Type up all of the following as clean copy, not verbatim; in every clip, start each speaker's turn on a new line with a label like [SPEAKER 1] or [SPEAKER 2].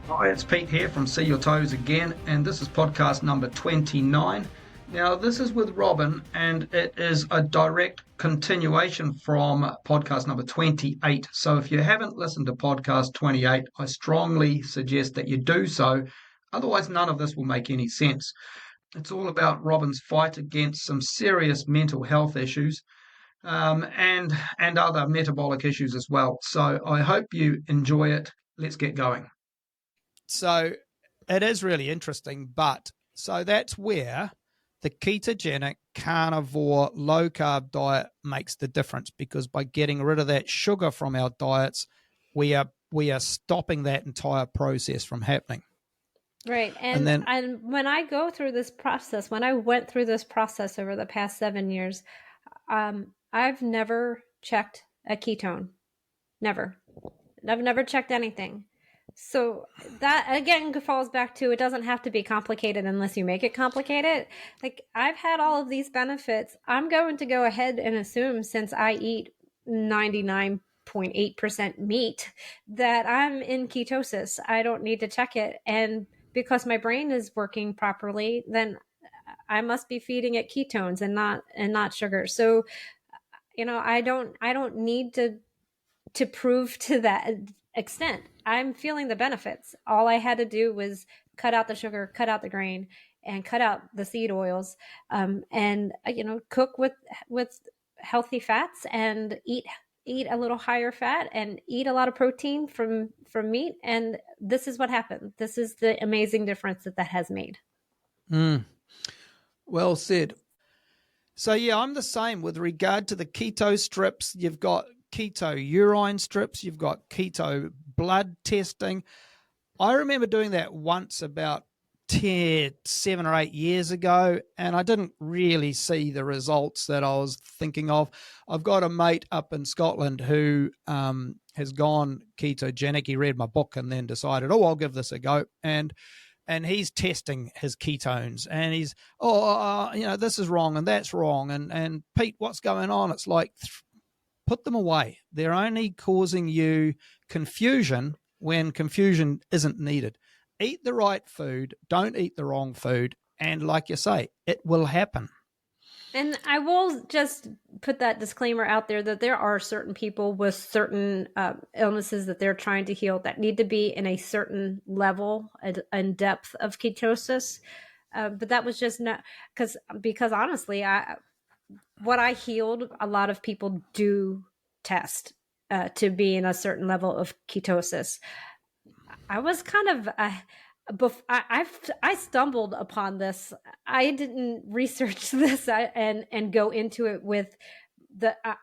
[SPEAKER 1] Hi, it's Pete here from See Your Toes again, and this is podcast number 29. Now, this is with Robyn, and it is a direct continuation from podcast number 28. So if you haven't listened to podcast 28, I strongly suggest that you do so. Otherwise, none of this will make any sense. It's all about Robyn's fight against some serious mental health issues and other metabolic issues as well. So I hope you enjoy it. Let's get going.
[SPEAKER 2] So it is really interesting, but so that's where the ketogenic, carnivore, low-carb diet makes the difference, because by getting rid of that sugar from our diets, we are stopping that entire process from happening.
[SPEAKER 3] Right. And when I go through this process, when I went through this process over the past 7 years, I've never checked a ketone. Never. I've never checked anything. So that, again, falls back to, it doesn't have to be complicated unless you make it complicated. Like, I've had all of these benefits. I'm going to go ahead and assume, since I eat 99.8% meat, that I'm in ketosis. I don't need to check it. And because my brain is working properly, then I must be feeding it ketones and not sugar. So, I don't need to prove to that extent. I'm feeling the benefits. All I had to do was cut out the sugar, cut out the grain, and cut out the seed oils, and cook with healthy fats, and eat a little higher fat, and eat a lot of protein from meat. And this is what happened. This is the amazing difference that has made.
[SPEAKER 2] Well said. So yeah, I'm the same with regard to the keto strips. You've got keto urine strips, you've got keto blood testing. I remember doing that once about 7 or 8 years ago, and I didn't really see the results that I was thinking of. I've got a mate up in Scotland who has gone ketogenic. He read my book and then decided, I'll give this a go. And he's testing his ketones, and he's, this is wrong and that's wrong. And Pete, what's going on? It's like, put them away. They're only causing you confusion when confusion isn't needed. Eat the right food, don't eat the wrong food, and like you say, it will happen.
[SPEAKER 3] And I will just put that disclaimer out there that there are certain people with certain illnesses that they're trying to heal that need to be in a certain level and depth of ketosis. But that was just not because honestly, what I healed, a lot of people do test to be in a certain level of ketosis. I was kind of, I stumbled upon this. I didn't research this and go into it with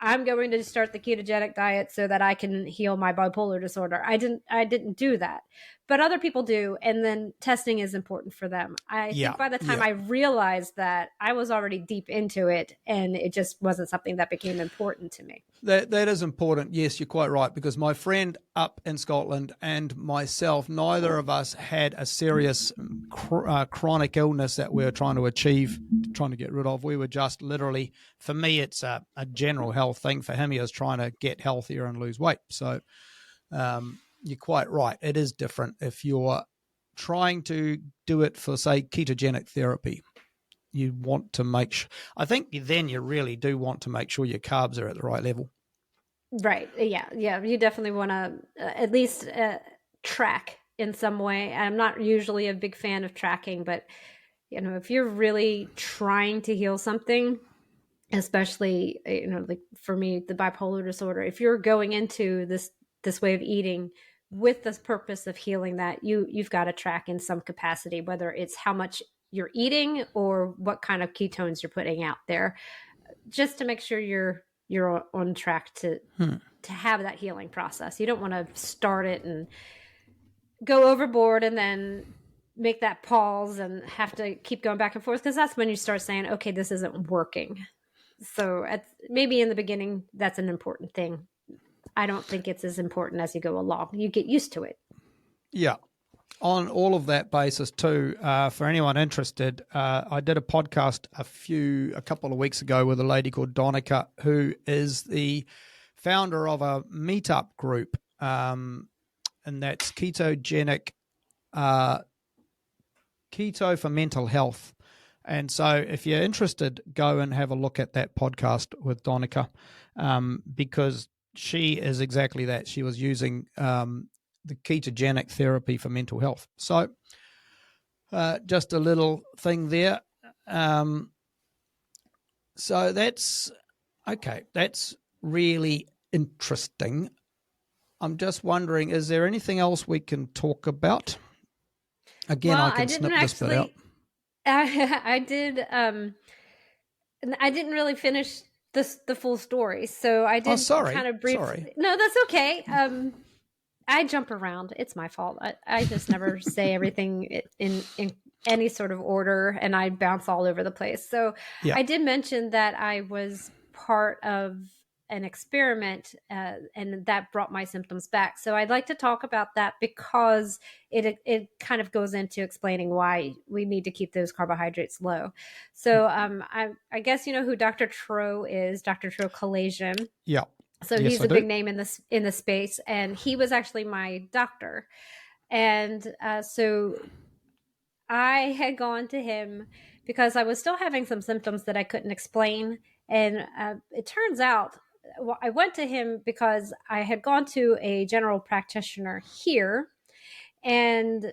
[SPEAKER 3] I'm going to start the ketogenic diet so that I can heal my bipolar disorder. I didn't do that, but other people do. And then testing is important for them. I think by the time I realized that, I was already deep into it, and it just wasn't something that became important to me.
[SPEAKER 2] That is important. Yes, you're quite right, because my friend up in Scotland and myself, neither of us had a serious chronic illness that we were trying to get rid of. We were just literally, for me, it's a general health thing. For him, he was trying to get healthier and lose weight. So you're quite right. It is different if you're trying to do it for, say, ketogenic therapy. You want to I think then you really do want to make sure your carbs are at the right level.
[SPEAKER 3] Right. Yeah. You definitely want to at least track in some way. I'm not usually a big fan of tracking, but if you're really trying to heal something, especially, like for me, the bipolar disorder, if you're going into this way of eating with the purpose of healing that, you've got to track in some capacity, whether it's how much you're eating or what kind of ketones you're putting out there, just to make sure you're on track to have that healing process. You don't want to start it and go overboard and then make that pause and have to keep going back and forth, because that's when you start saying, okay, this isn't working. So maybe in the beginning, that's an important thing. I don't think it's as important as you go along. You get used to it.
[SPEAKER 2] Yeah. On all of that basis too, for anyone interested, I did a podcast a couple of weeks ago with a lady called Donica, who is the founder of a meetup group, and that's ketogenic Keto for Mental Health. And so if you're interested, go and have a look at that podcast with Donica, because she is exactly that. She was using the ketogenic therapy for mental health. So just a little thing there. So that's okay. That's really interesting. I'm just wondering, is there anything else we can talk about? Again,
[SPEAKER 3] Well,
[SPEAKER 2] I can snip this bit out.
[SPEAKER 3] I did. I didn't really finish the full story, so I did kind of brief.
[SPEAKER 2] Sorry.
[SPEAKER 3] No, that's okay. I jump around. It's my fault. I just never say everything in any sort of order, and I bounce all over the place. So
[SPEAKER 2] Yeah.
[SPEAKER 3] I did mention that I was part of an experiment, and that brought my symptoms back. So I'd like to talk about that because it kind of goes into explaining why we need to keep those carbohydrates low. So I guess you know who Dr. Tro is, Dr. Tro Kalasian.
[SPEAKER 2] Yeah.
[SPEAKER 3] So
[SPEAKER 2] Yes,
[SPEAKER 3] he's
[SPEAKER 2] I
[SPEAKER 3] a
[SPEAKER 2] do.
[SPEAKER 3] big name in the space, and he was actually my doctor. And so I had gone to him because I was still having some symptoms that I couldn't explain. And it turns out, well, I went to him because I had gone to a general practitioner here, and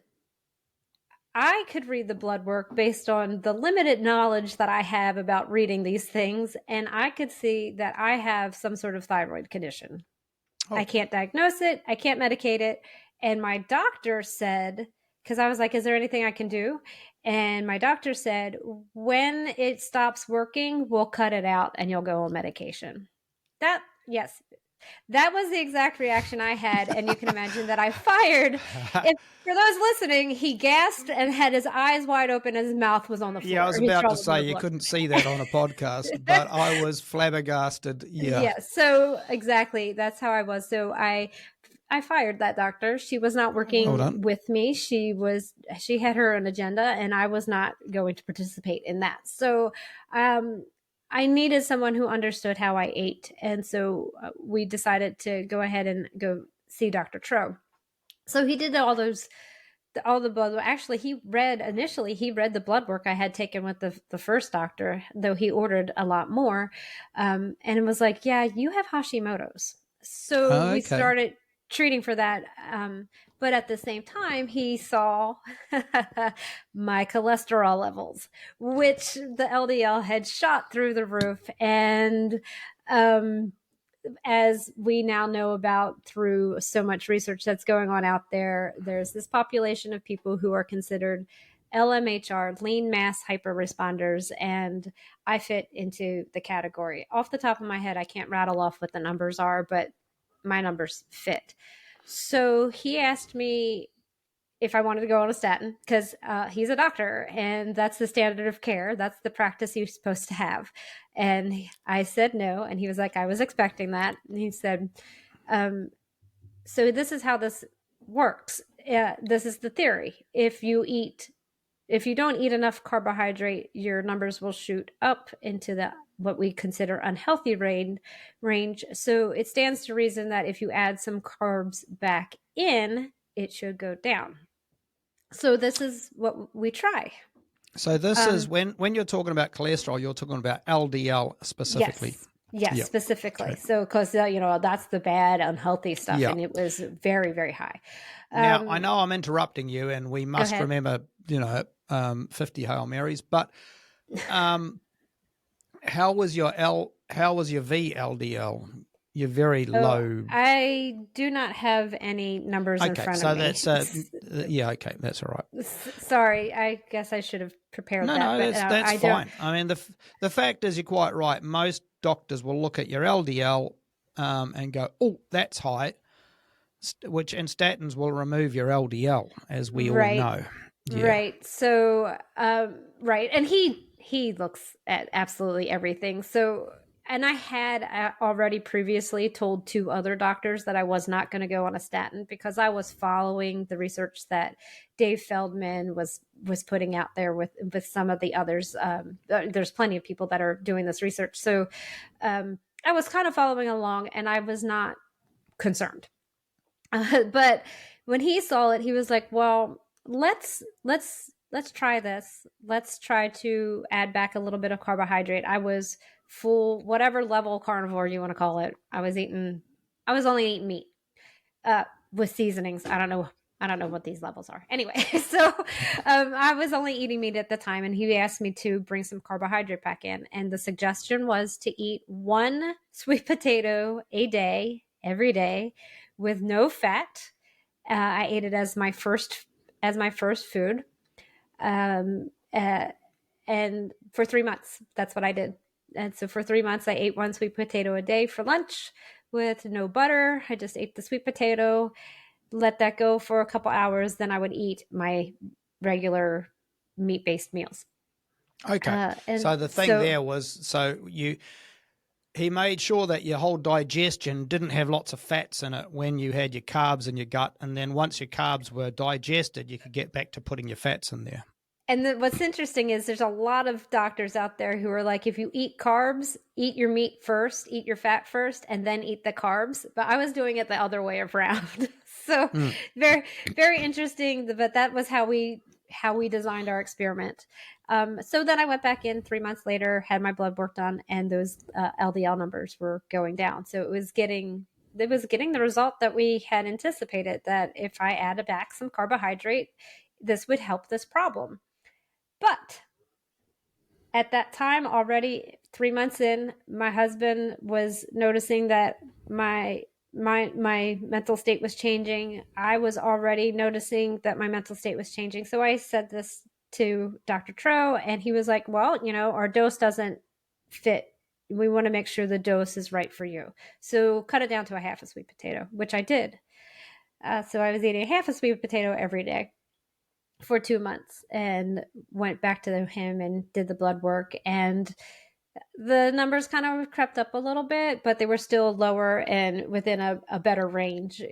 [SPEAKER 3] I could read the blood work based on the limited knowledge that I have about reading these things, and I could see that I have some sort of thyroid condition.
[SPEAKER 2] Oh.
[SPEAKER 3] I can't diagnose it. I can't medicate it. And my doctor said, because I was like, is there anything I can do? And my doctor said, when it stops working, we'll cut it out and you'll go on medication. Yes, that was the exact reaction I had. And you can imagine that I fired. For those listening, he gasped and had his eyes wide open and his mouth was on the floor.
[SPEAKER 2] Yeah, I was about to say you couldn't see that on a podcast, but I was flabbergasted. Yeah.
[SPEAKER 3] So exactly. That's how I was. So I fired that doctor. She was not working with me. She had her own agenda, and I was not going to participate in that. So I needed someone who understood how I ate. And so we decided to go ahead and go see Dr. Tro. So he did all the blood. Actually, he read the blood work I had taken with the first doctor, though he ordered a lot more. And it was like, yeah, you have Hashimoto's. So we started treating for that. But at the same time, he saw my cholesterol levels, which the LDL had shot through the roof. And as we now know about through so much research that's going on out there, there's this population of people who are considered LMHR, lean mass hyperresponders, and I fit into the category. Off the top of my head, I can't rattle off what the numbers are, but my numbers fit. So he asked me if I wanted to go on a statin because he's a doctor and that's the standard of care. That's the practice you're supposed to have. And I said no. And he was like, I was expecting that. And he said, so this is how this works. This is the theory. If you don't eat enough carbohydrate, your numbers will shoot up into what we consider unhealthy range. So it stands to reason that if you add some carbs back in, it should go down. So this is what we try.
[SPEAKER 2] So this is when you're talking about cholesterol, you're talking about LDL specifically.
[SPEAKER 3] Yes, yep. Specifically. Okay. So because that's the bad, unhealthy stuff, and it was very, very high.
[SPEAKER 2] Now I know I'm interrupting you, and we must remember, 50 Hail Marys. But how was your VLDL? You're very low.
[SPEAKER 3] I do not have any numbers in front of me.
[SPEAKER 2] So that's okay, that's all right.
[SPEAKER 3] Sorry, I guess I should have prepared that.
[SPEAKER 2] No, that's fine. I mean, the fact is, you're quite right. Most doctors will look at your LDL and go, "Oh, that's high," and statins will remove your LDL, as we all know. Yeah.
[SPEAKER 3] Right. So, right, and he looks at absolutely everything. So. And I had already previously told 2 other doctors that I was not going to go on a statin because I was following the research that Dave Feldman was putting out there with some of the others. There's plenty of people that are doing this research. So I was kind of following along and I was not concerned. But when he saw it, he was like, well, let's try this. Let's try to add back a little bit of carbohydrate. I was full, whatever level carnivore you want to call it. I was only eating meat with seasonings. I don't know what these levels are. Anyway, so I was only eating meat at the time, and he asked me to bring some carbohydrate back in. And the suggestion was to eat 1 sweet potato a day, every day, with no fat. I ate it as my first food. And for 3 months, that's what I did. And so for 3 months, I ate 1 sweet potato a day for lunch with no butter. I just ate the sweet potato, let that go for a couple hours. Then I would eat my regular meat-based meals.
[SPEAKER 2] Okay. So the thing there was, he made sure that your whole digestion didn't have lots of fats in it when you had your carbs in your gut. And then once your carbs were digested, you could get back to putting your fats in there.
[SPEAKER 3] And what's interesting is there's a lot of doctors out there who are like, if you eat carbs, eat your meat first, eat your fat first, and then eat the carbs. But I was doing it the other way around. So very, very interesting. But that was how we designed our experiment. So then I went back in 3 months later, had my blood work done, and those LDL numbers were going down. So it was getting the result that we had anticipated, that if I added back some carbohydrate, this would help this problem. But at that time, already 3 months in, my husband was noticing that my mental state was changing. I was already noticing that my mental state was changing. So I said this to Dr. Tro, and he was like, well, our dose doesn't fit. We want to make sure the dose is right for you. So cut it down to a half a sweet potato, which I did. So I was eating half a sweet potato every day for 2 months, and went back to him and did the blood work, and the numbers kind of crept up a little bit, but they were still lower and within a better range,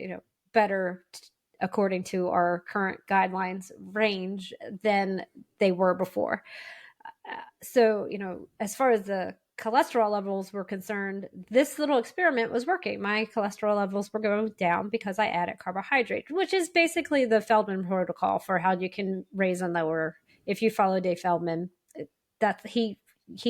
[SPEAKER 3] better according to our current guidelines range than they were before. So, as far as the cholesterol levels were concerned, this little experiment was working. My cholesterol levels were going down because I added carbohydrate, which is basically the Feldman protocol for how you can raise and lower. If you follow Dave Feldman, that he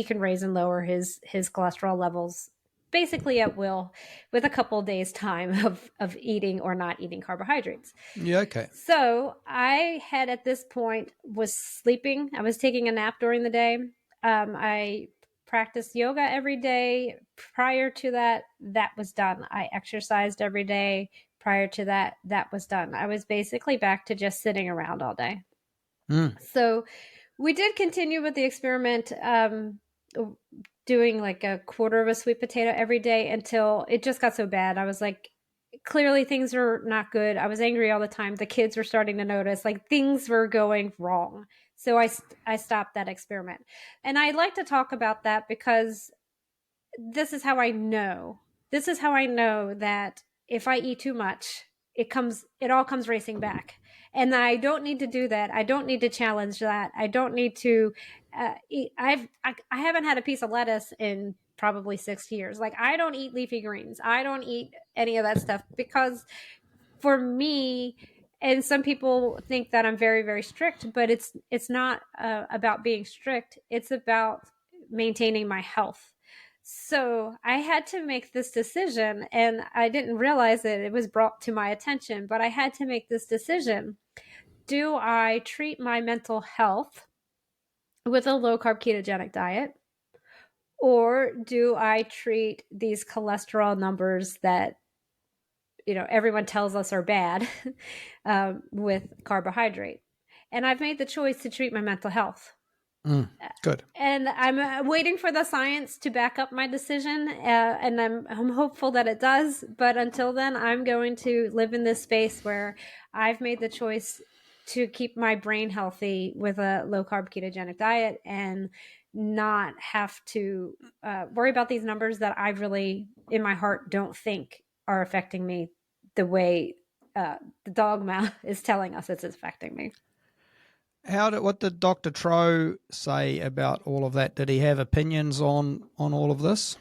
[SPEAKER 3] can raise and lower his cholesterol levels basically at will, with a couple of days time of eating or not eating carbohydrates.
[SPEAKER 2] Yeah. Okay.
[SPEAKER 3] So I had, at this point, was sleeping. I was taking a nap during the day. I practiced yoga every day. Prior to that was done. I exercised every day. Prior to that was done. I was basically back to just sitting around all day. So we did continue with the experiment, doing like a quarter of a sweet potato every day until it just got so bad. I was like, clearly things are not good. I was angry all the time. The kids were starting to notice, like, things were going wrong. So I stopped that experiment. And I like to talk about that because this is how I know that if I eat too much, it all comes racing back. And I don't need to do that. I don't need to challenge that. I don't need to eat. I haven't had a piece of lettuce in probably 6 years. Like, I don't eat leafy greens. I don't eat any of that stuff, because for me, and some people think that I'm very, very strict, but it's not about being strict. It's about maintaining my health. So I had to make this decision, and I didn't realize that it was brought to my attention, but I had to make this decision. Do I treat my mental health with a low-carb ketogenic diet, or do I treat these cholesterol numbers that everyone tells us are bad with carbohydrate? And I've made the choice to treat my mental health.
[SPEAKER 2] Good.
[SPEAKER 3] And I'm waiting for the science to back up my decision, and I'm hopeful that it does. But until then, I'm going to live in this space where I've made the choice to keep my brain healthy with a low-carb ketogenic diet, and not have to worry about these numbers that I really, in my heart, don't think are affecting me the way the dogma is telling us it's affecting me.
[SPEAKER 2] What did Dr. Tro say about all of that? Did he have opinions on all of this?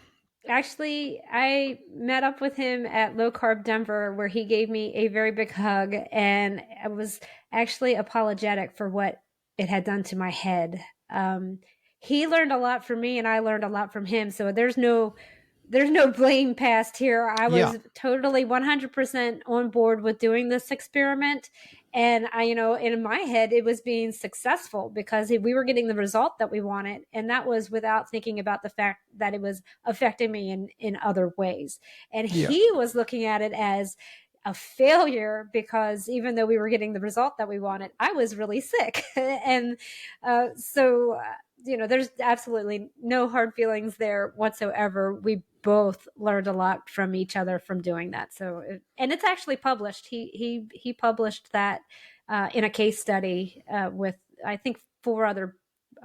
[SPEAKER 3] Actually, I met up with him at Low Carb Denver, where he gave me a very big hug, and I was actually apologetic for what it had done to my head. He learned a lot from me, and I learned a lot from him. So there's no blame passed here. I
[SPEAKER 2] Yeah.
[SPEAKER 3] was totally 100% on board with doing this experiment. And I, in my head, it was being successful because we were getting the result that we wanted. And that was without thinking about the fact that it was affecting me in other ways. And
[SPEAKER 2] Yeah.
[SPEAKER 3] he was looking at it as a failure because even though we were getting the result that we wanted, I was really sick. And there's absolutely no hard feelings there whatsoever. We both learned a lot from each other from doing that. And it's actually published. He published that in a case study with, I think,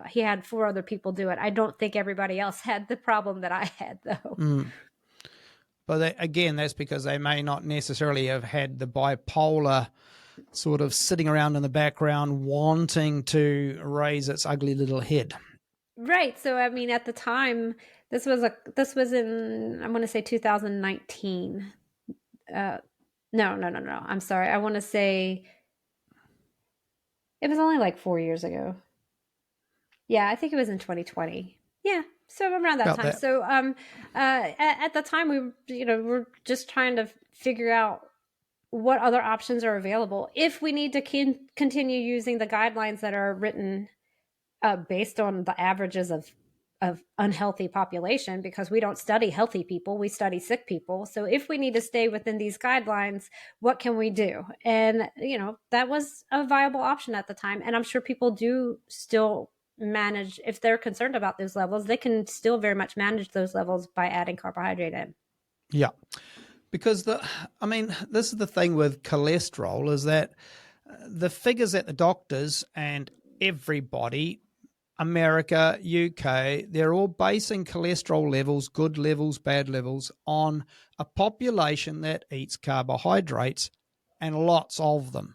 [SPEAKER 3] he had 4 other people do it. I don't think everybody else had the problem that I had, though.
[SPEAKER 2] But again, that's because they may not necessarily have had the bipolar sort of sitting around in the background wanting to raise its ugly little head.
[SPEAKER 3] Right. So, I mean, at the time, this was in, I want to say 2019. No. I'm sorry. I want to say it was only like 4 years ago. Yeah, I think it was in 2020. Yeah. So around that time. So, at the time we're just trying to figure out what other options are available if we need to continue using the guidelines that are written based on the averages of unhealthy population, because we don't study healthy people, we study sick people. So if we need to stay within these guidelines, what can we do? And that was a viable option at the time, and I'm sure people do still manage, if they're concerned about those levels, they can still very much manage those levels by adding carbohydrate in.
[SPEAKER 2] Yeah, because this is the thing with cholesterol, is that the figures at the doctors and everybody, America, UK, they're all basing cholesterol levels, good levels, bad levels, on a population that eats carbohydrates and lots of them.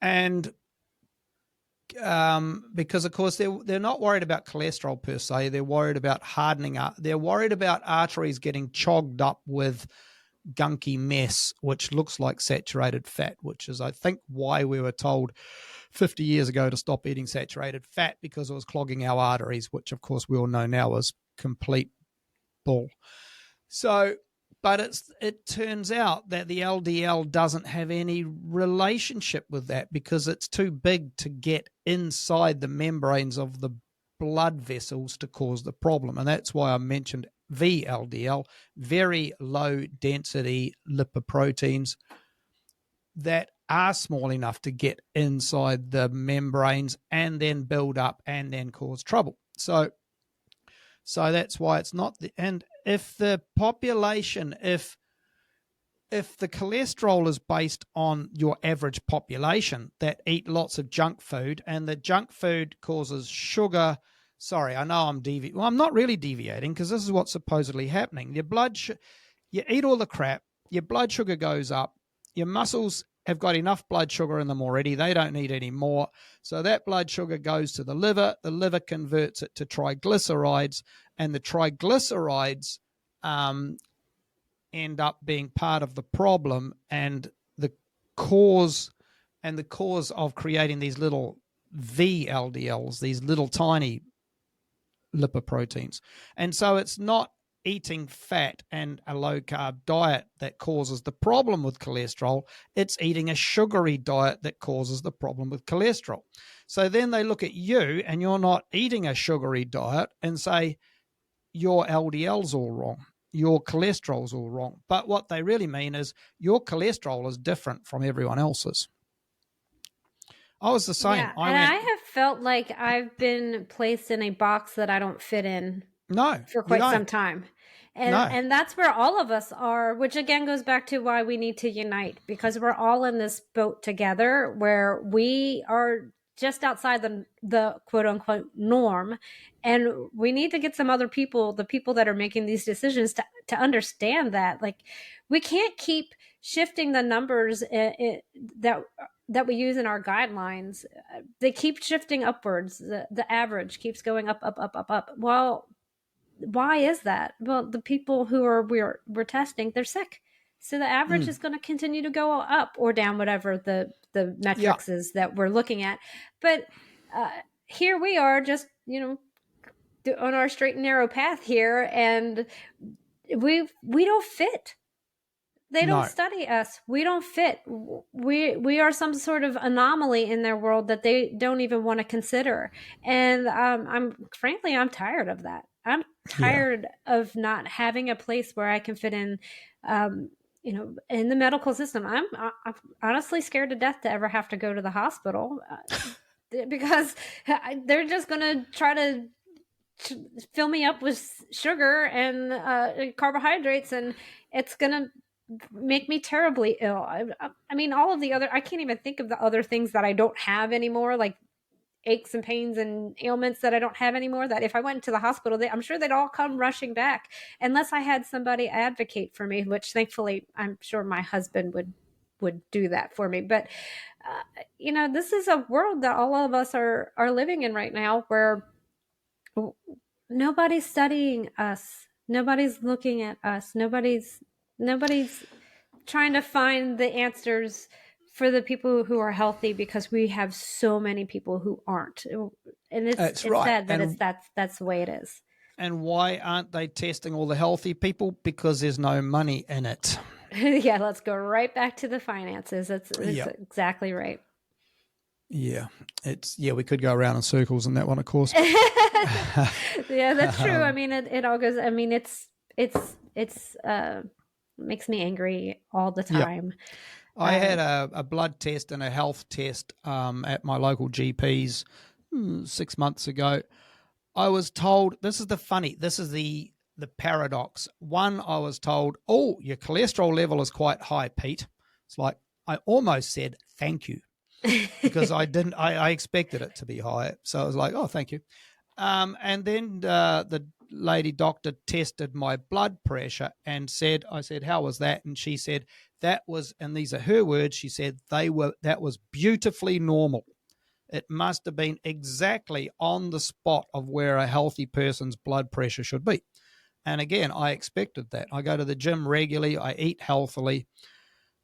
[SPEAKER 2] And because, of course, they're not worried about cholesterol per se. They're worried about hardening up. They're worried about arteries getting chogged up with gunky mess, which looks like saturated fat, which is, I think, why we were told 50 years ago to stop eating saturated fat, because it was clogging our arteries, which, of course, we all know now is complete bull. So, but it turns out that the LDL doesn't have any relationship with that, because it's too big to get inside the membranes of the blood vessels to cause the problem. And that's why I mentioned VLDL, very low density lipoproteins that are small enough to get inside the membranes and then build up and then cause trouble. So that's why it's not and if the population, if the cholesterol is based on your average population that eat lots of junk food, and the junk food causes sugar. Sorry, I know I'm deviating. Well, I'm not really deviating, because this is what's supposedly happening. You eat all the crap, your blood sugar goes up, your muscles have got enough blood sugar in them already. They don't need any more. So that blood sugar goes to the liver converts it to triglycerides, and the triglycerides end up being part of the problem and the cause of creating these little VLDLs, these little tiny lipoproteins. And so it's not eating fat and a low carb diet that causes the problem with cholesterol. It's eating a sugary diet that causes the problem with cholesterol. So then they look at you, and you're not eating a sugary diet, and say your LDL's all wrong, your cholesterol's all wrong. But what they really mean is your cholesterol is different from everyone else's. I was the same.
[SPEAKER 3] Yeah, I have felt like I've been placed in a box that I don't fit in.
[SPEAKER 2] No,
[SPEAKER 3] for quite some time. And that's where all of us are, which again goes back to why we need to unite, because we're all in this boat together, where we are just outside the quote unquote norm. And we need to get some other people, the people that are making these decisions, to understand that, like, we can't keep shifting the numbers that we use in our guidelines. They keep shifting upwards. The average keeps going up. Well, why is that? Well, the people who we're testing, they're sick. So the average is going to continue to go up or down, whatever the metrics is that we're looking at. But here we are just, on our straight and narrow path here, and we don't fit. They don't study us. We don't fit. We are some sort of anomaly in their world that they don't even want to consider. And I'm tired of that. I'm tired of not having a place where I can fit in, in the medical system. I'm honestly scared to death to ever have to go to the hospital because they're just going to try to fill me up with sugar and carbohydrates, and it's going to make me terribly ill. I mean, all of the other, I can't even think of the other things that I don't have anymore, like aches and pains and ailments that I don't have anymore, that if I went to the hospital, I'm sure they'd all come rushing back unless I had somebody advocate for me, which thankfully I'm sure my husband would do that for me. But, this is a world that all of us are living in right now, where nobody's studying us. Nobody's looking at us. Nobody's trying to find the answers for the people who are healthy, because we have so many people who aren't. And it's sad that that's the way it is.
[SPEAKER 2] And why aren't they testing all the healthy people? Because there's no money in it.
[SPEAKER 3] Yeah, let's go right back to the finances. That's exactly right.
[SPEAKER 2] Yeah, we could go around in circles on that one, of course.
[SPEAKER 3] Yeah, that's true. I mean, it all goes. I mean, it's makes me angry all the time.
[SPEAKER 2] Yep. I had a blood test and a health test at my local GP's 6 months ago. I was told, this is the paradox. One, I was told, oh, your cholesterol level is quite high, Pete. It's like, I almost said thank you because I expected it to be high. So I was like, oh, thank you. And then the lady doctor tested my blood pressure and I said, how was that? And she said, that was, and these are her words, she said, that was beautifully normal. It must have been exactly on the spot of where a healthy person's blood pressure should be. And again, I expected that. I go to the gym regularly. I eat healthily.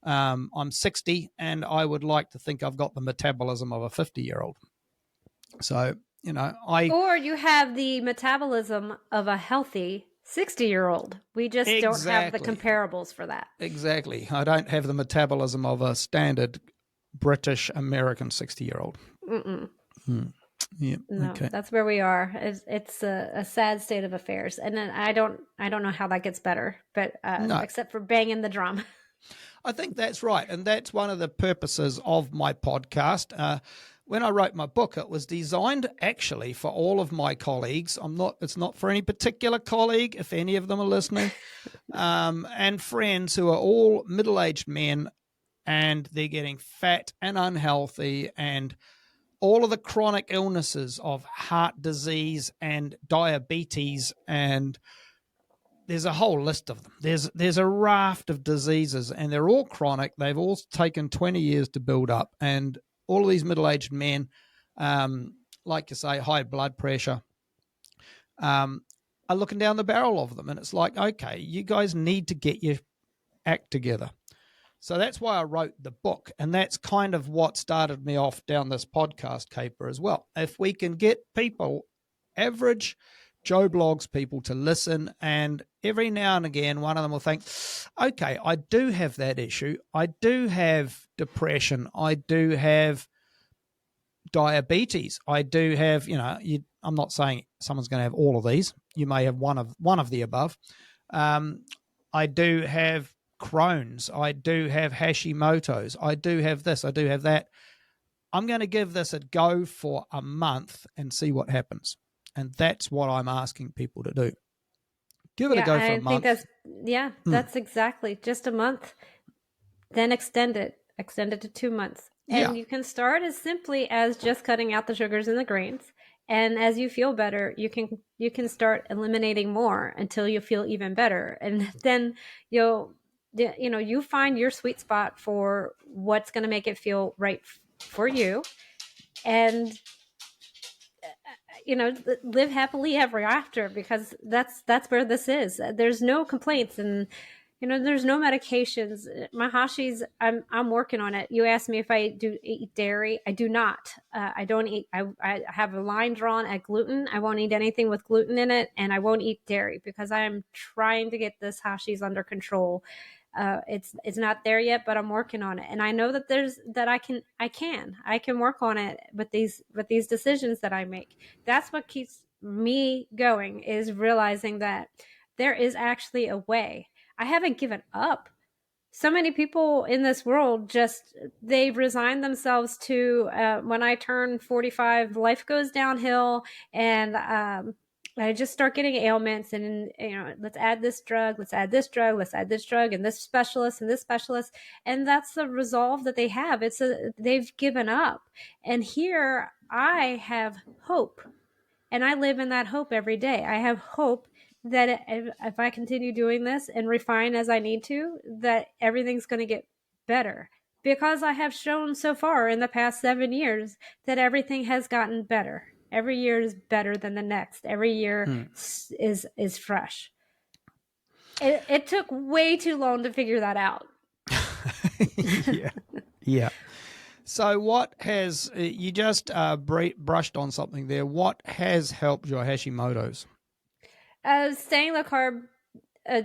[SPEAKER 2] I'm 60, and I would like to think I've got the metabolism of a 50-year-old. So, or
[SPEAKER 3] you have the metabolism of a healthy 60-year-old. We just don't have the comparables for that.
[SPEAKER 2] Exactly. I don't have the metabolism of a standard British American 60-year-old. Yeah.
[SPEAKER 3] No, okay. That's where we are. It's a sad state of affairs, and then I don't know how that gets better, but no. Except for banging the drum.
[SPEAKER 2] I think that's right, and that's one of the purposes of my podcast. When I wrote my book, it was designed actually for all of my colleagues. It's not for any particular colleague, if any of them are listening, and friends who are all middle-aged men, and they're getting fat and unhealthy, and all of the chronic illnesses of heart disease and diabetes, and there's a whole list of them. There's a raft of diseases, and they're all chronic. They've all taken 20 years to build up, and all of these middle-aged men, like you say, high blood pressure, are looking down the barrel of them. And it's like, okay, you guys need to get your act together. So that's why I wrote the book. And that's kind of what started me off down this podcast caper as well. If we can get people, average Joe Blogs people, to listen, and every now and again, one of them will think, okay, I do have that issue. I do have depression. I do have diabetes. I do have, I'm not saying someone's going to have all of these. You may have one of the above. I do have Crohn's. I do have Hashimoto's. I do have this. I do have that. I'm going to give this a go for a month and see what happens. And that's what I'm asking people to do. Give it a go for a month.
[SPEAKER 3] That's exactly just a month. Then extend it to 2 months. And you can start as simply as just cutting out the sugars and the grains. And as you feel better, you can start eliminating more until you feel even better. And then you find your sweet spot for what's going to make it feel right for you. And live happily ever after, because that's where this is. There's no complaints, and there's no medications. My Hashi's, I'm working on it. You asked me if I do eat dairy. I do not. I don't eat. I have a line drawn at gluten. I won't eat anything with gluten in it, and I won't eat dairy because I am trying to get this Hashi's under control. It's not there yet, but I'm working on it, and I know that I can work on it with these decisions that I make. That's what keeps me going, is realizing that there is actually a way. I haven't given up. So many people in this world they've resigned themselves to when I turn 45, life goes downhill, and I just start getting ailments, and let's add this drug, let's add this drug, let's add this drug, and this specialist and this specialist, and that's the resolve that they have. They've given up, and here I have hope, and I live in that hope every day. I have hope that if I continue doing this and refine as I need to, that everything's going to get better, because I have shown so far in the past 7 years that everything has gotten better. Every year is better than the next. Every year is fresh. It took way too long to figure that out.
[SPEAKER 2] Yeah. So what has, you just brushed on something there. What has helped your Hashimoto's?
[SPEAKER 3] Staying low carb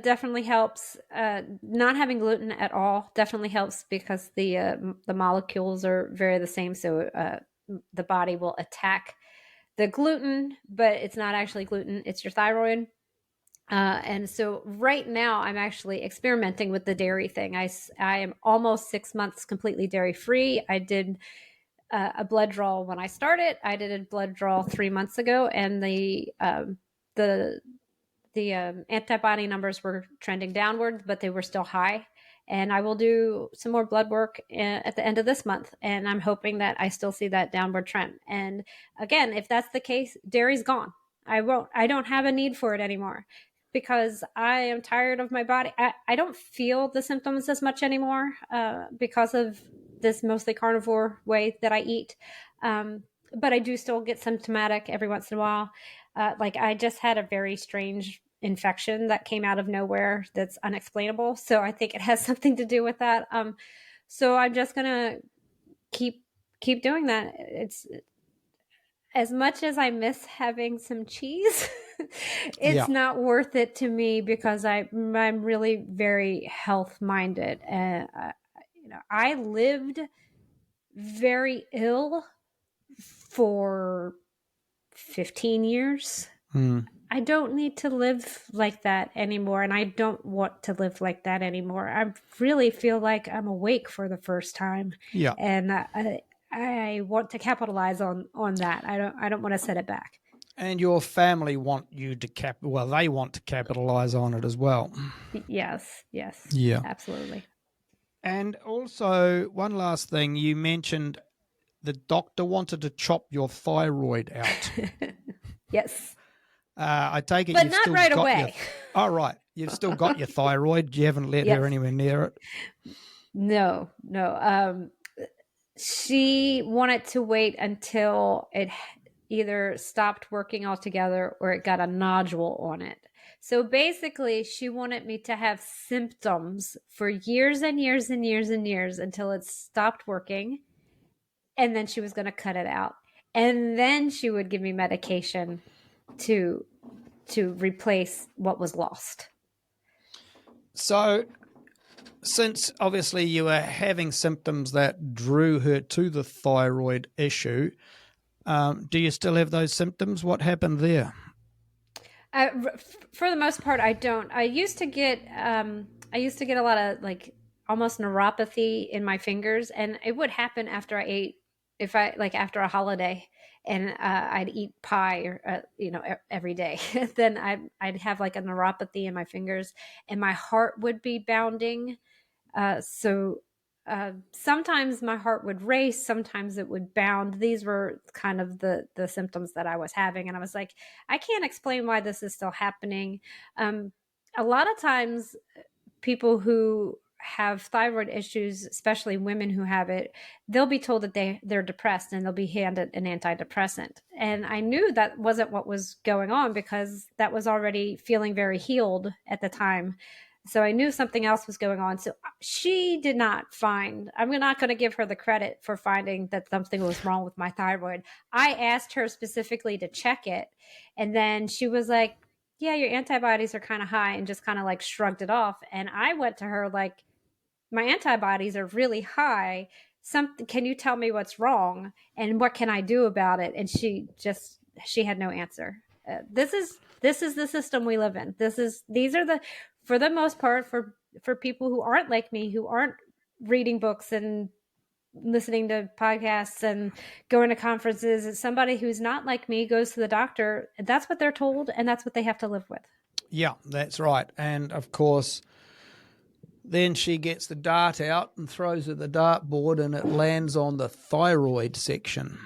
[SPEAKER 3] definitely helps. Not having gluten at all definitely helps, because the molecules are very the same. So the body will attack the gluten, but it's not actually gluten. It's your thyroid. And so right now I'm actually experimenting with the dairy thing. I am almost 6 months completely dairy free. I did a blood draw when I started. I did a blood draw 3 months ago, and the antibody numbers were trending downward, but they were still high. And I will do some more blood work at the end of this month, and I'm hoping that I still see that downward trend. And again, if that's the case, dairy's gone. I don't have a need for it anymore, because I am tired of my body. I don't feel the symptoms as much anymore because of this mostly carnivore way that I eat. But I do still get symptomatic every once in a while. Like I just had a very strange infection that came out of nowhere that's unexplainable. So I think it has something to do with that. So I'm just going to keep doing that. It's as much as I miss having some cheese, it's not worth it to me, because I'm really very health minded. And, I lived very ill for 15 years. I don't need to live like that anymore, and I don't want to live like that anymore. I really feel like I'm awake for the first time.
[SPEAKER 2] Yeah.
[SPEAKER 3] And I want to capitalize on that. I don't want to set it back.
[SPEAKER 2] And your family want you to they want to capitalize on it as well.
[SPEAKER 3] Yes.
[SPEAKER 2] Yeah.
[SPEAKER 3] Absolutely.
[SPEAKER 2] And also, one last thing, you mentioned the doctor wanted to chop your thyroid out.
[SPEAKER 3] Yes.
[SPEAKER 2] I take it,
[SPEAKER 3] but
[SPEAKER 2] you've
[SPEAKER 3] not
[SPEAKER 2] still
[SPEAKER 3] right
[SPEAKER 2] got
[SPEAKER 3] away.
[SPEAKER 2] Right. You've still got your thyroid. You haven't let her anywhere near it.
[SPEAKER 3] No. She wanted to wait until it either stopped working altogether or it got a nodule on it. So basically, she wanted me to have symptoms for years and years and years and years until it stopped working. And then she was going to cut it out. And then she would give me medication to replace what was lost.
[SPEAKER 2] So, since obviously you were having symptoms that drew her to the thyroid issue, do you still have those symptoms? What happened there?
[SPEAKER 3] For the most part, I don't. I used to get a lot of like almost neuropathy in my fingers, and it would happen after I ate, after a holiday, and I'd eat pie or every day. Then I'd have like a neuropathy in my fingers, and my heart would be bounding. Sometimes my heart would race, sometimes it would bound. These were kind of the symptoms that I was having. And I was like, I can't explain why this is still happening. A lot of times people who have thyroid issues, especially women who have it, they'll be told that they're depressed and they'll be handed an antidepressant. And I knew that wasn't what was going on because that was already feeling very healed at the time. So I knew something else was going on. So she did not find, I'm not going to give her the credit for finding that something was wrong with my thyroid. I asked her specifically to check it. And then she was like, yeah, your antibodies are kind of high, and just kind of like shrugged it off. And I went to her like, my antibodies are really high. Can you tell me what's wrong and what can I do about it? And she had no answer. This is the system we live in. These are the, for the most part, for people who aren't like me, who aren't reading books and listening to podcasts and going to conferences, somebody who's not like me goes to the doctor. That's what they're told, and that's what they have to live with.
[SPEAKER 2] Yeah, that's right. And of course, then she gets the dart out and throws at the dartboard, and it lands on the thyroid section.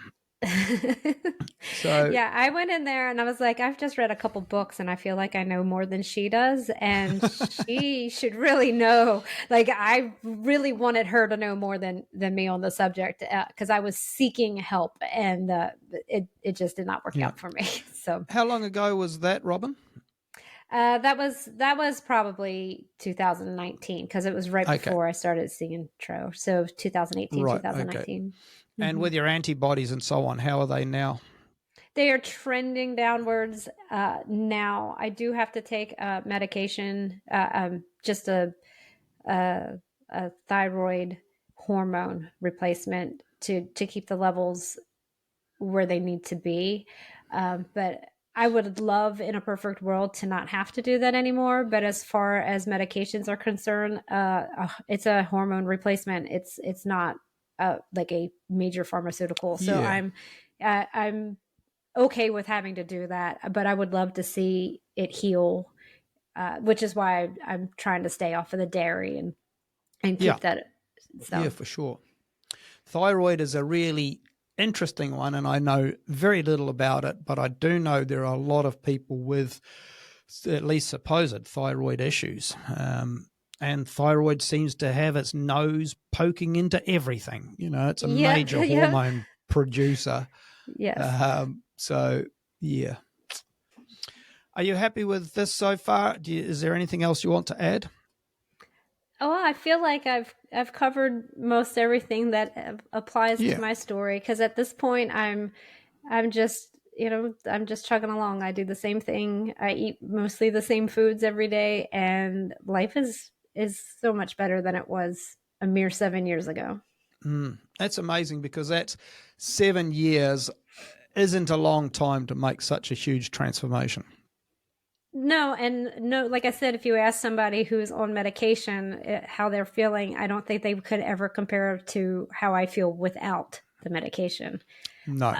[SPEAKER 2] So
[SPEAKER 3] yeah, I went in there and I was like, I've just read a couple books and I feel like I know more than she does, and she should really know. Like, I really wanted her to know more than me on the subject, because I was seeking help, and it just did not work out for me. So
[SPEAKER 2] how long ago was that, Robyn?
[SPEAKER 3] That was probably 2019, because it was right before I started seeing Tro. So 2018, right, 2019. Okay.
[SPEAKER 2] And with your antibodies and so on, how are they now?
[SPEAKER 3] They are trending downwards now. I do have to take medication, just a thyroid hormone replacement to keep the levels where they need to be. But I would love, in a perfect world, to not have to do that anymore. But as far as medications are concerned, it's a hormone replacement. It's not like a major pharmaceutical. So I'm okay with having to do that, but I would love to see it heal, which is why I'm trying to stay off of the dairy and keep that. So.
[SPEAKER 2] Yeah, for sure. Thyroid is a really interesting one, and I know very little about it, but I do know there are a lot of people with at least supposed thyroid issues. And thyroid seems to have its nose poking into everything. You know, it's a major hormone producer.
[SPEAKER 3] Yes.
[SPEAKER 2] So, yeah. Are you happy with this so far? Is there anything else you want to add?
[SPEAKER 3] Oh, I feel like I've covered most everything that applies to my story, because at this point I'm just chugging along. I do the same thing. I eat mostly the same foods every day, and life is so much better than it was a mere 7 years ago.
[SPEAKER 2] That's amazing, because that's 7 years isn't a long time to make such a huge transformation.
[SPEAKER 3] No, like I said, if you ask somebody who's on medication how they're feeling, I don't think they could ever compare to how I feel without the medication.
[SPEAKER 2] No.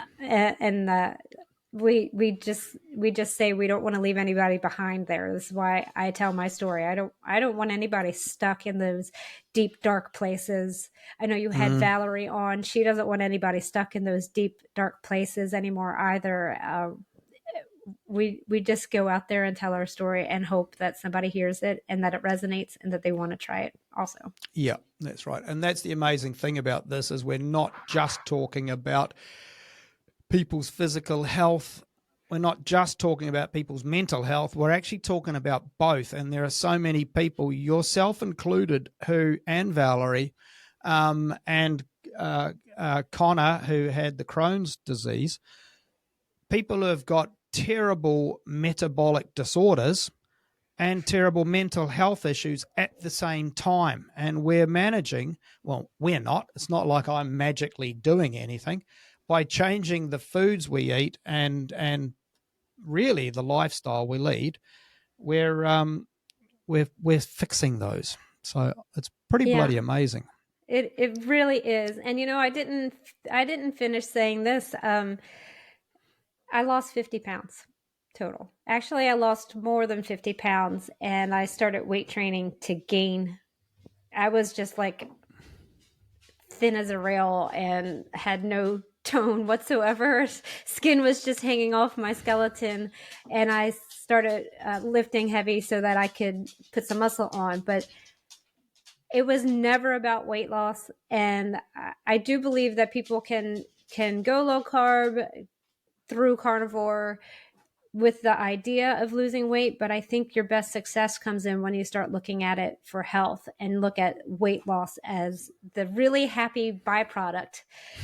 [SPEAKER 3] We just say we don't want to leave anybody behind there. This is why I tell my story. I don't want anybody stuck in those deep, dark places. I know you had Valerie on. She doesn't want anybody stuck in those deep, dark places anymore either. We just go out there and tell our story and hope that somebody hears it and that it resonates and that they want to try it also.
[SPEAKER 2] Yeah, that's right. And that's the amazing thing about this, is we're not just talking about people's physical health. We're not just talking about people's mental health. We're actually talking about both. And there are so many people, yourself included, and Valerie, and Connor, who had the Crohn's disease, people who have got terrible metabolic disorders and terrible mental health issues at the same time. And we're managing, well, we're not. It's not like I'm magically doing anything. By changing the foods we eat and really the lifestyle we lead, we're fixing those. So it's pretty bloody amazing.
[SPEAKER 3] It really is. And I didn't finish saying this. I lost 50 pounds total. Actually, I lost more than 50 pounds, and I started weight training to gain. I was just like thin as a rail and had no tone whatsoever. Skin was just hanging off my skeleton, and I started lifting heavy so that I could put some muscle on. But it was never about weight loss. And I do believe that people can go low carb through carnivore with the idea of losing weight, but I think your best success comes in when you start looking at it for health and look at weight loss as the really happy byproduct.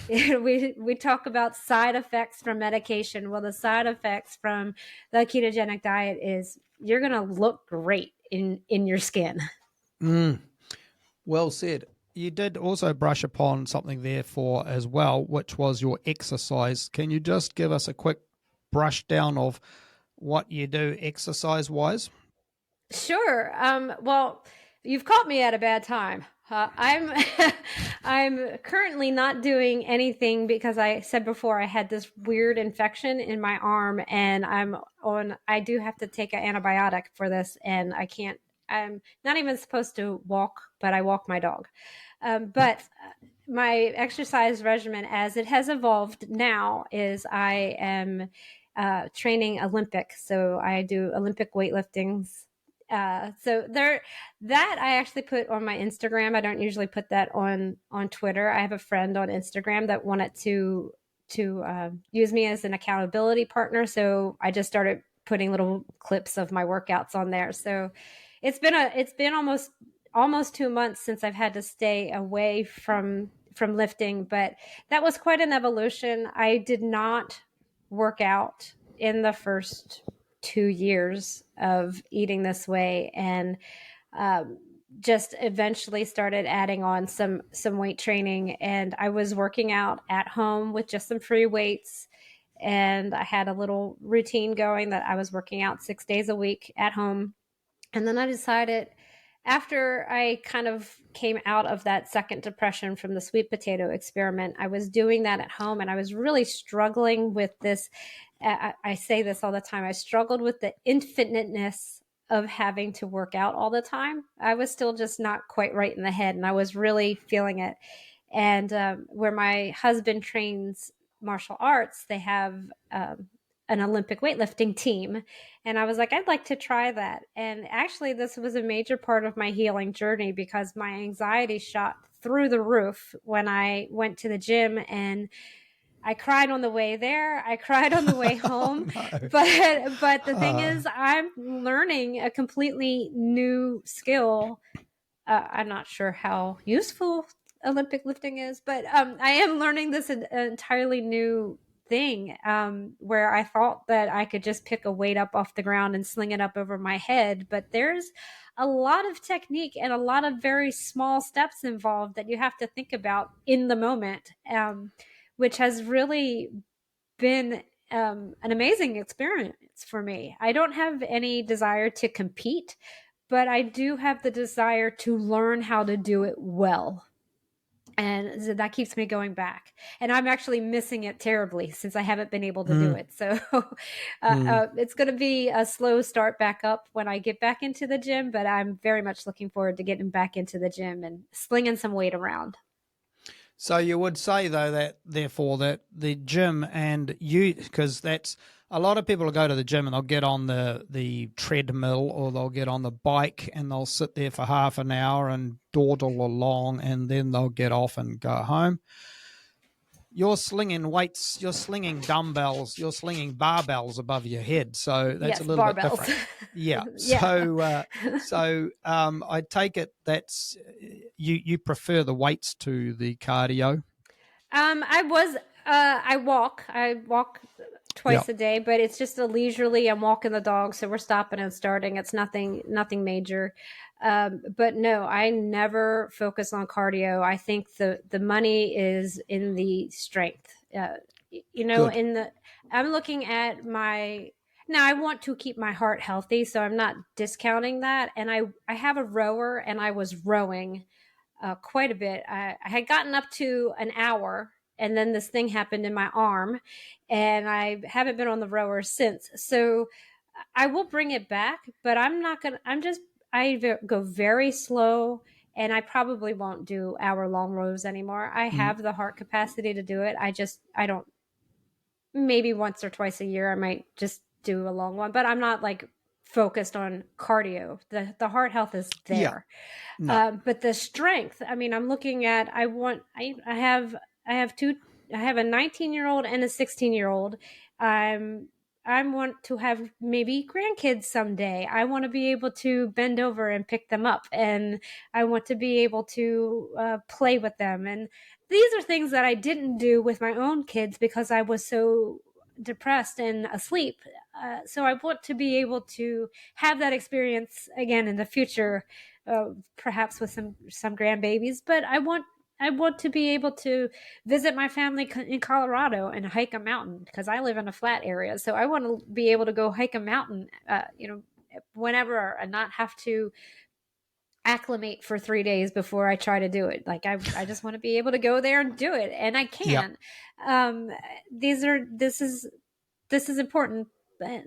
[SPEAKER 3] We talk about side effects from medication. Well, the side effects from the ketogenic diet is you're going to look great in your skin.
[SPEAKER 2] Well said. You did also brush upon something there for as well, which was your exercise. Can you just give us a quick brush down of what you do exercise wise?
[SPEAKER 3] Sure. Well, you've caught me at a bad time. I'm I'm currently not doing anything because I said before I had this weird infection in my arm, and I do have to take an antibiotic for this, and I'm not even supposed to walk, but I walk my dog. But my exercise regimen, as it has evolved now, is I am training Olympic. So I do Olympic weightlifting. That I actually put on my Instagram. I don't usually put that on Twitter. I have a friend on Instagram that wanted to use me as an accountability partner. So I just started putting little clips of my workouts on there. So it's been almost 2 months since I've had to stay away from lifting, but that was quite an evolution. I did not work out in the first 2 years of eating this way, and just eventually started adding on some weight training. And I was working out at home with just some free weights, and I had a little routine going that I was working out 6 days a week at home. And then I decided, after I kind of came out of that second depression from the sweet potato experiment, I was doing that at home, and I was really struggling with this. I say this all the time. I struggled with the infiniteness of having to work out all the time. I was still just not quite right in the head, and I was really feeling it. And where my husband trains martial arts, they have an Olympic weightlifting team. And I was like, I'd like to try that. And actually, this was a major part of my healing journey, because my anxiety shot through the roof when I went to the gym, and I cried on the way there. I cried on the way home.
[SPEAKER 2] No.
[SPEAKER 3] But the thing is, I'm learning a completely new skill. I'm not sure how useful Olympic lifting is, but I am learning this an entirely new thing, where I thought that I could just pick a weight up off the ground and sling it up over my head. But there's a lot of technique and a lot of very small steps involved that you have to think about in the moment, which has really been an amazing experience for me. I don't have any desire to compete, but I do have the desire to learn how to do it well. And so that keeps me going back. And I'm actually missing it terribly since I haven't been able to do it. So it's going to be a slow start back up when I get back into the gym, but I'm very much looking forward to getting back into the gym and slinging some weight around.
[SPEAKER 2] So you would say, though, that therefore that the gym and you, because that's a lot of people will go to the gym and they'll get on the treadmill, or they'll get on the bike and they'll sit there for half an hour and dawdle along, and then they'll get off and go home. You're slinging weights, you're slinging dumbbells, you're slinging barbells above your head. So that's a little bit different. Yeah. Yeah. So I take it that's you prefer the weights to the cardio.
[SPEAKER 3] I walk twice a day, but it's just a leisurely. I'm walking the dog, so we're stopping and starting. It's nothing major. But no, I never focus on cardio. I think the money is in the strength. Good. I'm looking at now I want to keep my heart healthy, so I'm not discounting that. And I have a rower, and I was rowing quite a bit. I had gotten up to an hour, and then this thing happened in my arm, and I haven't been on the rower since. So I will bring it back, but I go very slow, and I probably won't do hour-long rows anymore. I have the heart capacity to do it. I don't, maybe once or twice a year, I might just do a long one, but I'm not like focused on cardio. The heart health is there.
[SPEAKER 2] No.
[SPEAKER 3] But the strength, I mean, I'm looking at, I have a 19-year-old and a 16-year-old. I want to have maybe grandkids someday. I want to be able to bend over and pick them up, and I want to be able to play with them. And these are things that I didn't do with my own kids because I was so depressed and asleep. So I want to be able to have that experience again in the future, perhaps with some grandbabies. But I want to be able to visit my family in Colorado and hike a mountain, because I live in a flat area. So I want to be able to go hike a mountain, whenever, and not have to acclimate for 3 days before I try to do it. Like I just want to be able to go there and do it, and I can. This is important.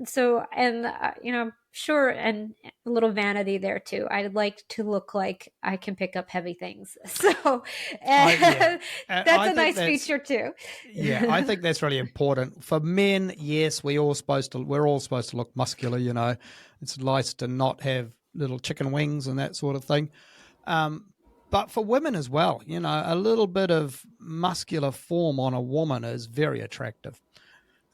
[SPEAKER 3] So, and sure, and a little vanity there too. I'd like to look like I can pick up heavy things. So that's a nice feature too.
[SPEAKER 2] Yeah, I think that's really important. For men, yes, we're all supposed to look muscular, It's nice to not have little chicken wings and that sort of thing. But for women as well, a little bit of muscular form on a woman is very attractive.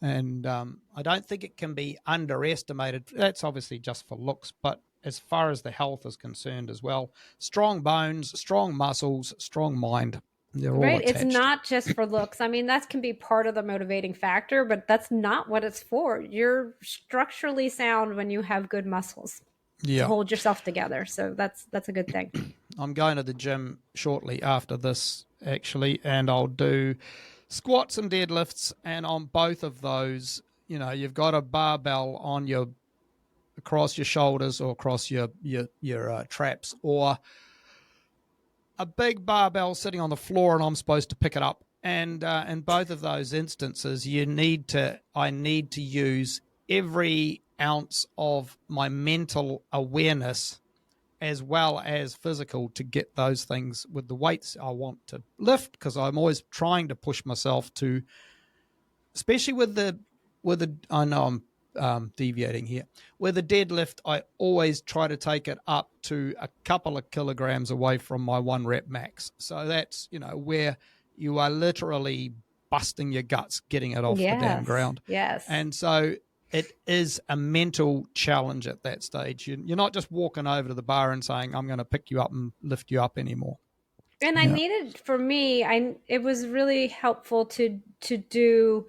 [SPEAKER 2] And I don't think it can be underestimated. That's obviously just for looks, but as far as the health is concerned as well, strong bones, strong muscles, strong mind, they're all attached.
[SPEAKER 3] It's not just for looks. I mean, that can be part of the motivating factor, but that's not what it's for. You're structurally sound when you have good muscles to hold yourself together. So that's a good thing.
[SPEAKER 2] I'm going to the gym shortly after this, actually, and I'll do squats and deadlifts, and on both of those, you've got a barbell on across your shoulders or across your traps, or a big barbell sitting on the floor, and I'm supposed to pick it up. And in both of those instances, I need to use every ounce of my mental awareness as well as physical to get those things with the weights I want to lift, because I'm always trying to push myself to, especially with the I know I'm deviating here. With the deadlift, I always try to take it up to a couple of kilograms away from my 1 rep max. So that's, where you are literally busting your guts getting it off the damn ground.
[SPEAKER 3] Yes.
[SPEAKER 2] And so it is a mental challenge at that stage. You're not just walking over to the bar and saying, I'm going to pick you up and lift you up anymore.
[SPEAKER 3] And I needed, for me, it was really helpful to do,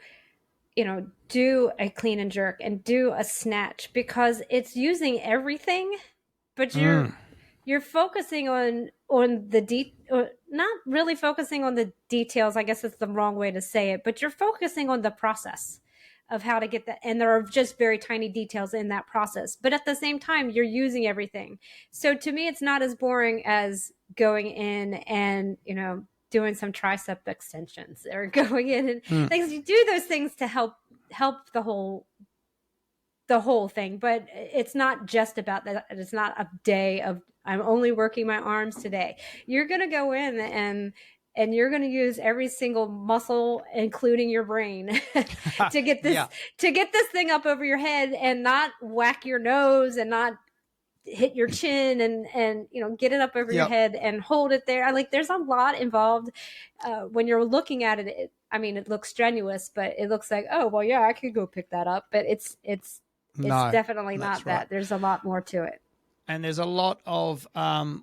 [SPEAKER 3] do a clean and jerk and do a snatch, because it's using everything, but you're focusing on not really focusing on the details. I guess it's the wrong way to say it, but you're focusing on the process of how to get that. And there are just very tiny details in that process. But at the same time, you're using everything. So to me, it's not as boring as going in and, doing some tricep extensions, or going in and things. You do those things to help the whole thing. But it's not just about that. It's not a day of, I'm only working my arms today. You're going to go in and you're going to use every single muscle, including your brain, to get this thing up over your head, and not whack your nose and not hit your chin, and get it up over your head and hold it there. There's a lot involved when you're looking at it. It looks strenuous, but it looks like, oh well, yeah, I could go pick that up. But it's definitely not that. Right. There's a lot more to it.
[SPEAKER 2] And there's a lot of,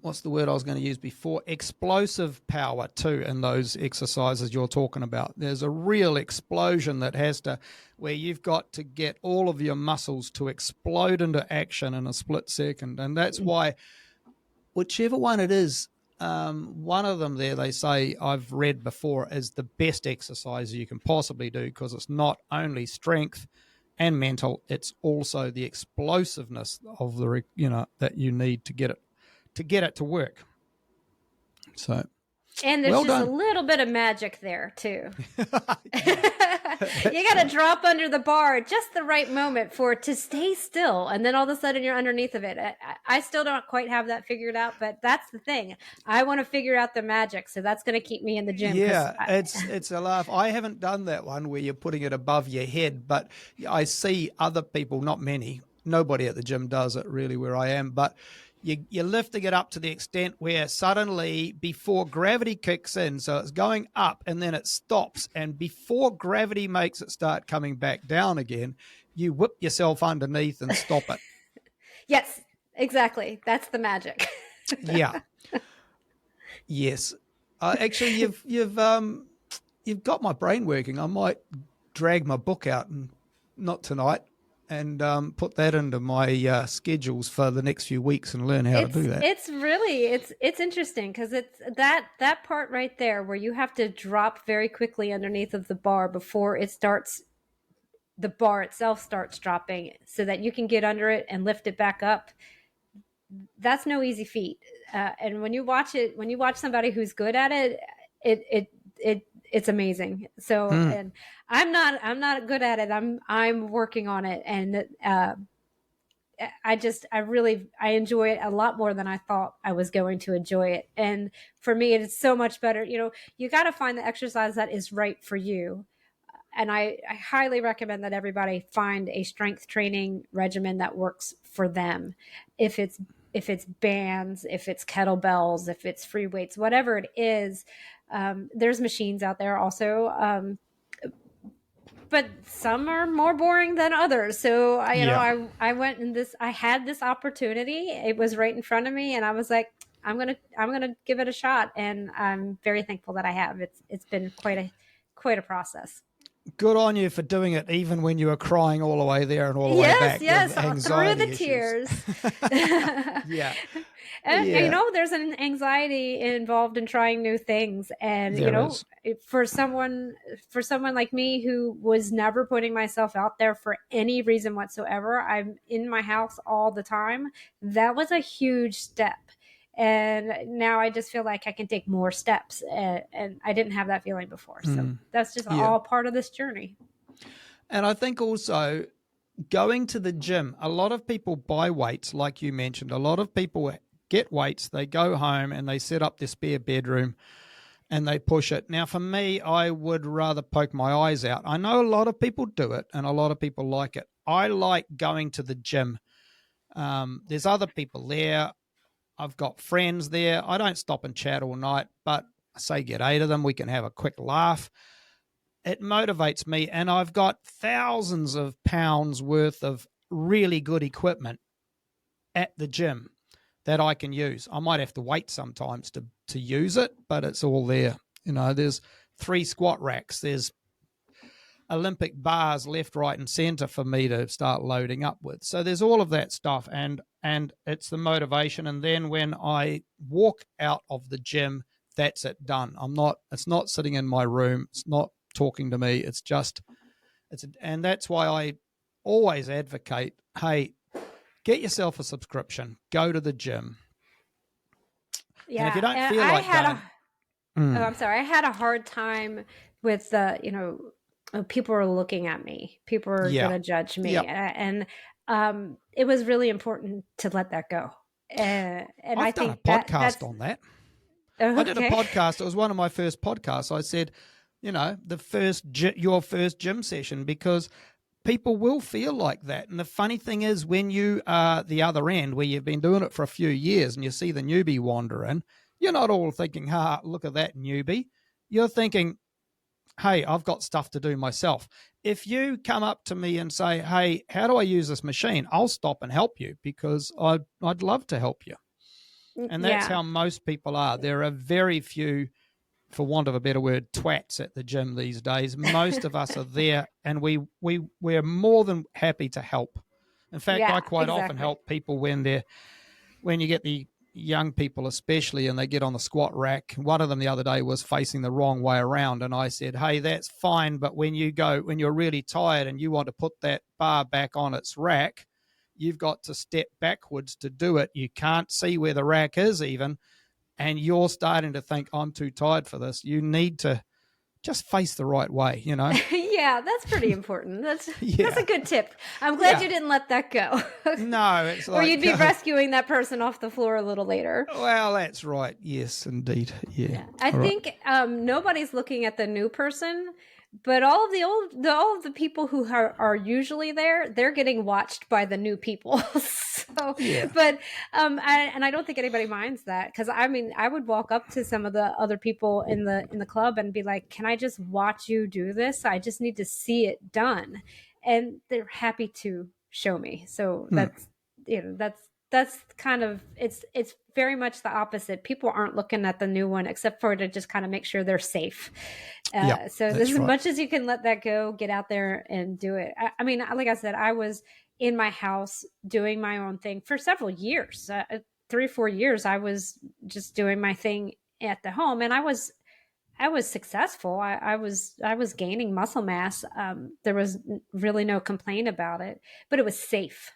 [SPEAKER 2] what's the word I was going to use before? Explosive power too in those exercises you're talking about. There's a real explosion that where you've got to get all of your muscles to explode into action in a split second. And that's why, whichever one it is, one of them there, they say, I've read before, is the best exercise you can possibly do, because it's not only strength and mental, it's also the explosiveness of the that you need to get it to work. So,
[SPEAKER 3] and there's just a little bit of magic there too. You got to drop under the bar at just the right moment for it to stay still, and then all of a sudden you're underneath of it. I still don't quite have that figured out, but that's the thing. I want to figure out the magic, so that's going to keep me in the gym.
[SPEAKER 2] Yeah, it's a laugh. I haven't done that one where you're putting it above your head, but I see other people, not many, nobody at the gym does it really where I am, but you're lifting it up to the extent where suddenly before gravity kicks in, so it's going up and then it stops, and before gravity makes it start coming back down again, you whip yourself underneath and stop it.
[SPEAKER 3] Yes, exactly. That's the magic.
[SPEAKER 2] Yeah. Yes. Actually, you've got my brain working. I might drag my book out, and not tonight, and put that into my schedules for the next few weeks and learn how to do that.
[SPEAKER 3] It's really, it's interesting because it's that part right there where you have to drop very quickly underneath of the bar before the bar itself starts dropping, so that you can get under it and lift it back up. That's no easy feat. And when you watch somebody who's good at it, it's amazing. So, and I'm not good at it. I'm working on it. And, I enjoy it a lot more than I thought I was going to enjoy it. And for me, it is so much better. You got to find the exercise that is right for you. And I highly recommend that everybody find a strength training regimen that works for them. If it's bands, if it's kettlebells, if it's free weights, whatever it is, there's machines out there also. But some are more boring than others. So I went in I had this opportunity. It was right in front of me, and I was like, I'm gonna give it a shot. And I'm very thankful that I have. It's been quite a process.
[SPEAKER 2] Good on you for doing it, even when you were crying all the way there and all the way back.
[SPEAKER 3] Yes,
[SPEAKER 2] through
[SPEAKER 3] the tears.
[SPEAKER 2] Yeah.
[SPEAKER 3] And there's an anxiety involved in trying new things, and for someone like me who was never putting myself out there for any reason whatsoever, I'm in my house all the time. That was a huge step. And now I just feel like I can take more steps, and I didn't have that feeling before. So that's just all part of this journey.
[SPEAKER 2] And I think also going to the gym, a lot of people buy weights, like you mentioned. A lot of people get weights, they go home and they set up their spare bedroom and they push it. Now, for me, I would rather poke my eyes out. I know a lot of people do it and a lot of people like it. I like going to the gym. There's other people there. I've got friends there. I don't stop and chat all night, but I say get 8 of them. We can have a quick laugh. It motivates me, and I've got thousands of pounds worth of really good equipment at the gym that I can use. I might have to wait sometimes to use it, but it's all there. There's 3 squat racks. There's Olympic bars left, right, and center for me to start loading up with. So there's all of that stuff, and it's the motivation. And then when I walk out of the gym, that's it, done. It's not sitting in my room. It's not talking to me. And that's why I always advocate, hey, get yourself a subscription, go to the gym.
[SPEAKER 3] Yeah.
[SPEAKER 2] And if you don't feel like going,
[SPEAKER 3] I'm sorry. I had a hard time with people are looking at me. People are going to judge me. And it was really important to let that go. And
[SPEAKER 2] I've done a podcast on that.
[SPEAKER 3] Okay.
[SPEAKER 2] I did a podcast. It was one of my first podcasts. I said, your first gym session, because people will feel like that. And the funny thing is, when you are the other end, where you've been doing it for a few years and you see the newbie wander in, you're not all thinking, look at that newbie. You're thinking, hey, I've got stuff to do myself. If you come up to me and say, hey, how do I use this machine? I'll stop and help you, because I'd love to help you. And that's how most people are. There are very few, for want of a better word, twats at the gym these days. Most of us are there, and we're more than happy to help. In fact, I quite often help people when you get the young people especially, and they get on the squat rack. One of them the other day was facing the wrong way around, and I said, hey, that's fine, but when you're really tired and you want to put that bar back on its rack, you've got to step backwards to do it. You can't see where the rack is even, and you're starting to think, I'm too tired for this. You need to just face the right way,
[SPEAKER 3] Yeah, that's pretty important. That's a good tip. I'm glad you didn't let that go.
[SPEAKER 2] No, it's like,
[SPEAKER 3] or you'd be rescuing that person off the floor a little later.
[SPEAKER 2] Well, that's right. Yes, indeed. Yeah.
[SPEAKER 3] I think nobody's looking at the new person, but all of the people who are usually there, they're getting watched by the new people. So,
[SPEAKER 2] Yeah.
[SPEAKER 3] but I don't think anybody minds that, because I mean, I would walk up to some of the other people in the club and be like, "Can I just watch you do this? I just need to see it done," and they're happy to show me. So that's that's kind of, it's very much the opposite. People aren't looking at the new one except for to just kind of make sure they're safe. So this, as much as you can let that go, get out there and do it. I mean, like I said, I was in my house doing my own thing for several years, 3-4 years. I was just doing my thing at the home, and I was successful. I was gaining muscle mass. There was really no complaint about it, but it was safe.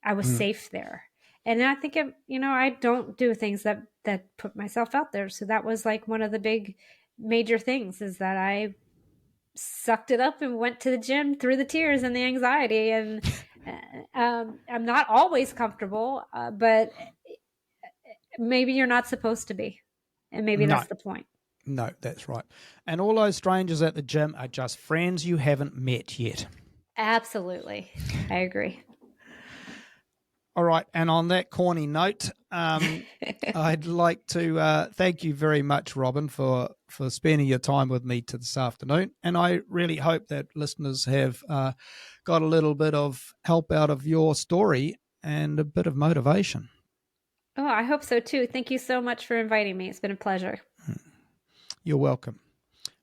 [SPEAKER 3] I was safe there. And I think, I don't do things that put myself out there. So that was like one of the big major things, is that I sucked it up and went to the gym through the tears and the anxiety. And I'm not always comfortable, but maybe you're not supposed to be. And maybe that's the point.
[SPEAKER 2] No, that's right. And all those strangers at the gym are just friends you haven't met yet.
[SPEAKER 3] Absolutely. I agree.
[SPEAKER 2] All right. And on that corny note, I'd like to thank you very much, Robyn, for spending your time with me this afternoon. And I really hope that listeners have got a little bit of help out of your story and a bit of motivation.
[SPEAKER 3] Oh, I hope so too. Thank you so much for inviting me. It's been a pleasure.
[SPEAKER 2] You're welcome.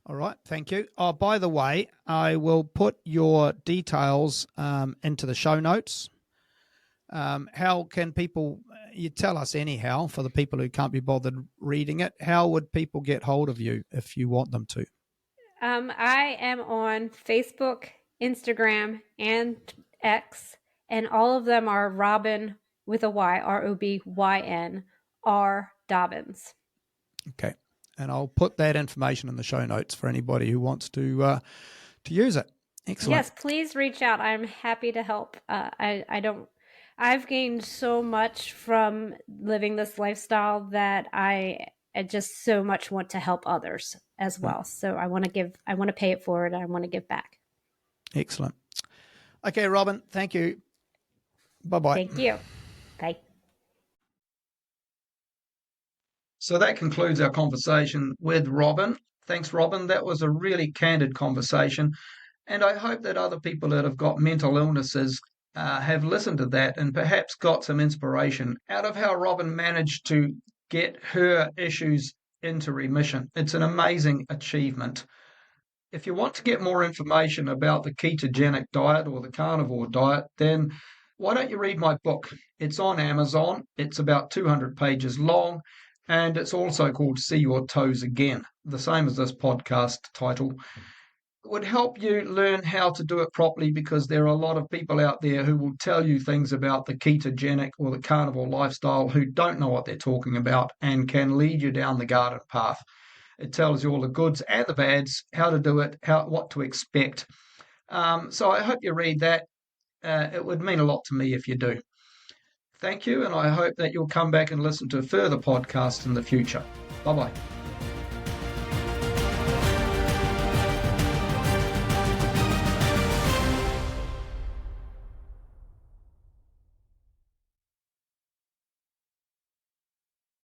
[SPEAKER 2] All right. Thank you. Oh, by the way, I will put your details into the show notes. How can people, you tell us anyhow, for the people who can't be bothered reading it, how would people get hold of you if you want them to?
[SPEAKER 3] I am on Facebook, Instagram, and X, and all of them are Robyn with a Y, Robyn, R. Dobbins.
[SPEAKER 2] Okay. And I'll put that information in the show notes for anybody who wants to use it. Excellent.
[SPEAKER 3] Yes, please reach out. I'm happy to help. I've gained so much from living this lifestyle that I just so much want to help others as well. So I want to pay it forward. I want to give back.
[SPEAKER 2] Excellent. Okay, Robyn, thank you. Bye-bye.
[SPEAKER 3] Thank you. Bye.
[SPEAKER 1] So that concludes our conversation with Robyn. Thanks, Robyn. That was a really candid conversation. And I hope that other people that have got mental illnesses have listened to that and perhaps got some inspiration out of how Robyn managed to get her issues into remission. It's an amazing achievement. If you want to get more information about the ketogenic diet or the carnivore diet, then why don't you read my book? It's on Amazon. It's about 200 pages long, and it's also called See Your Toes Again, the same as this podcast title. It would help you learn how to do it properly, because there are a lot of people out there who will tell you things about the ketogenic or the carnivore lifestyle who don't know what they're talking about and can lead you down the garden path. It tells you all the goods and the bads, how to do it, what to expect. So I hope you read that. It would mean a lot to me if you do. Thank you, and I hope that you'll come back and listen to further podcasts in the future. Bye-bye.